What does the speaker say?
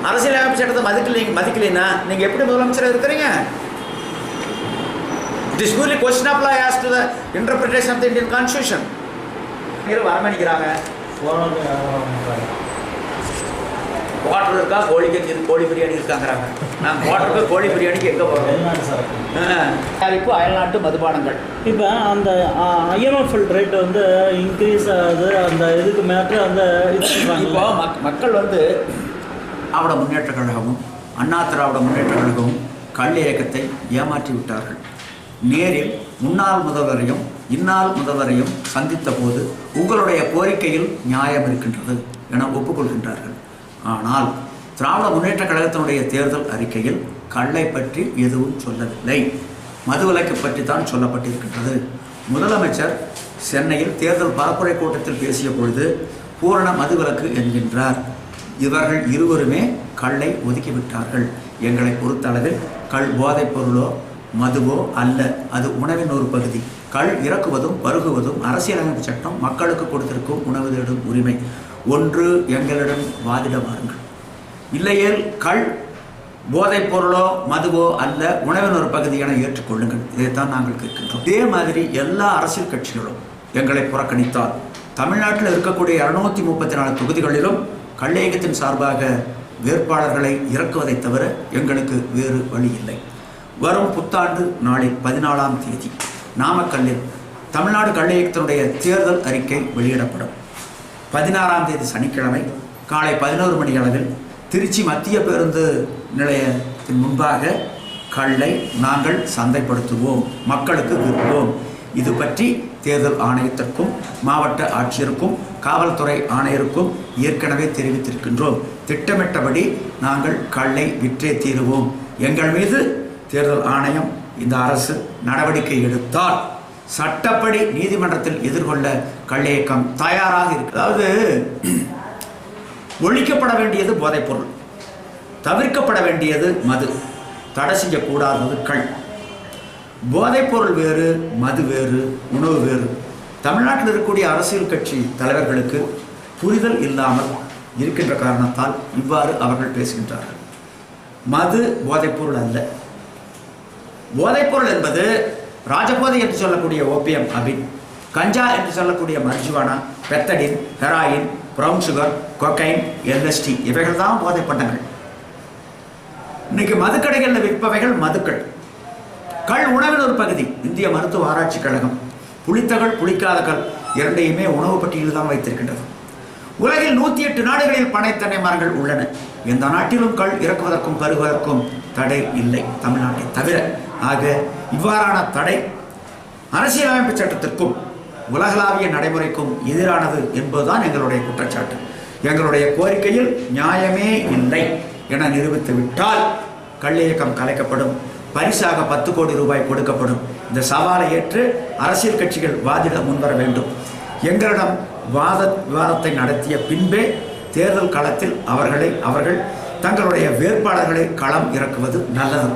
அரசியலமைப்பு சட்டத்தை மதிக்கலைன்னா நீங்கள் எப்படி முதலமைச்சராக இருக்கிறீங்க? It is purely question of law as to the interpretation of the Indian Constitution. வரமணிக்கிறாங்க குவார்டர் இருக்கா, கோழி பிரியாணி இருக்காங்கிறாங்க. நான் குவார்டருக்கு கோழி பிரியாணிக்கு எங்கே போகிறோம்? அயல்நாட்டு மதுபானங்கள் இப்போ அந்த ஐஎம்எஃப் ரேட் வந்து இன்க்ரீஸ் ஆகுது. அந்த இதுக்கு மேட்ரு அந்த இப்போ மக்கள் வந்து திராவிட முன்னேற்ற கழகமும் அண்ணா திராவிட முன்னேற்ற கழகமும் கள்ள இயக்கத்தை ஏமாற்றி விட்டார்கள். நேரில் முன்னாள் முதல்வரையும் இந்நாள் முதல்வரையும் சந்தித்த போது உங்களுடைய கோரிக்கையில் நியாயம் இருக்கின்றது என ஒப்புக்கொள்கின்றார்கள். ஆனால் திராவிட முன்னேற்ற கழகத்தினுடைய தேர்தல் அறிக்கையில் கள்ளை பற்றி எதுவும் சொல்லவில்லை. மதுவிலக்கு பற்றி தான் சொல்லப்பட்டிருக்கின்றது. முதலமைச்சர் சென்னையில் தேர்தல் பரப்புரை கூட்டத்தில் பேசிய பொழுது பூரண மதுவிலக்கு என்கின்றார். இவர்கள் இருவருமே கள்ளை ஒதுக்கிவிட்டார்கள். எங்களை பொறுத்தளவில் கள் போதைப் பொருளோ மதுவோ அல்ல, அது உணவின் ஒரு பகுதி. கள் இறக்குவதும் பருகுவதும் அரசியலமைப்பு சட்டம் மக்களுக்கு கொடுத்திருக்கும் உணவு தேடும் உரிமை. ஒன்று எங்களிடம் வாதிட வாருங்கள், இல்லையேல் கள் போதைப் பொருளோ மதுவோ அல்ல, உணவின் ஒரு பகுதி என ஏற்றுக்கொள்ளுங்கள். இதைத்தான் நாங்கள் கேட்கின்றோம். இதே மாதிரி எல்லா அரசியல் கட்சிகளும் எங்களை புறக்கணித்தால் தமிழ்நாட்டில் இருக்கக்கூடிய 234 தொகுதிகளிலும் கள்ள இயக்கத்தின் சார்பாக வேட்பாளர்களை இறக்குவதை தவிர எங்களுக்கு வேறு வழி இல்லை. வரும் புத்தாண்டு நாளில் 14ஆம் தேதி நாமக்கல்லில் தமிழ்நாடு கள்ள இயக்கத்தினுடைய தேர்தல் அறிக்கை வெளியிடப்படும். 16ஆம் தேதி சனிக்கிழமை காலை 11 மணி அளவில் திருச்சி மத்திய பேருந்து நிலையத்தின் முன்பாக கள்ளை நாங்கள் சந்தைப்படுத்துவோம், மக்களுக்கு விற்போம். இது பற்றி தேர்தல் ஆணையத்திற்கும் மாவட்ட ஆட்சியருக்கும் காவல்துறை ஆணையருக்கும் ஏற்கனவே தெரிவித்திருக்கின்றோம். திட்டமிட்டபடி நாங்கள் கள்ளை விற்றே தீருவோம். எங்கள் மீது தேர்தல் ஆணையம் இந்த அரசு நடவடிக்கை எடுத்தால் சட்டப்படி நீதிமன்றத்தில் எதிர்கொள்ள கள்ள இயக்கம் தயாராக இருக்கு. அதாவது ஒழிக்கப்பட வேண்டியது போதைப்பொருள், தவிர்க்கப்பட வேண்டியது மது, தடை செய்யக்கூடாதது கள். போதைப்பொருள் வேறு, மது வேறு, உணவு வேறு. தமிழ்நாட்டில் இருக்கக்கூடிய அரசியல் கட்சி தலைவர்களுக்கு புரிதல் இல்லாமல் இருக்கின்ற காரணத்தால் இவ்வாறு அவர்கள் பேசுகின்றார்கள். மது போதைப்பொருள் அல்ல. போதைப்பொருள் என்பது ராஜபோதை என்று சொல்லக்கூடிய ஓபியம் அபின், கஞ்சா என்று சொல்லக்கூடிய marijuana, பெத்தடின், heroin, brown sugar, cocaine, LSD இவைகள் தான் போதை பண்டங்கள். இன்னைக்கு மதுக்கடைகளில் விற்பவைகள் மதுக்கள். கள் உணவின் ஒரு பகுதி. இந்திய மருத்துவ ஆராய்ச்சி கழகம் புளித்தகள் புளிக்காத கள் இரண்டையுமே உணவு பட்டியலில் தான் வைத்திருக்கின்றது. உலகில் 108 நாடுகளில் பனை தென்னை மரங்கள் உள்ளன. எந்த நாட்டிலும் கள் இறக்குவதற்கும் பருகுவதற்கும் தடை இல்லை, தமிழ்நாட்டை தவிர. ஆக இவ்வாறான தடை அரசியலமைப்பு சட்டத்திற்கும் உலகளாவிய நடைமுறைக்கும் எதிரானது என்பதுதான் எங்களுடைய குற்றச்சாட்டு. எங்களுடைய கோரிக்கையில் நியாயமே இல்லை என நிரூபித்து விட்டால் கள்ள இயக்கம் கலைக்கப்படும், பரிசாக 10 கோடி ரூபாய் கொடுக்கப்படும். இந்த சவாலை ஏற்று அரசியல் கட்சிகள் வாதிட முன்வர வேண்டும். எங்களிடம் விவாதத்தை நடத்திய பின்பே தேர்தல் களத்தில் அவர்கள் தங்களுடைய வேட்பாளர்களை களம் இறக்குவது நல்லது.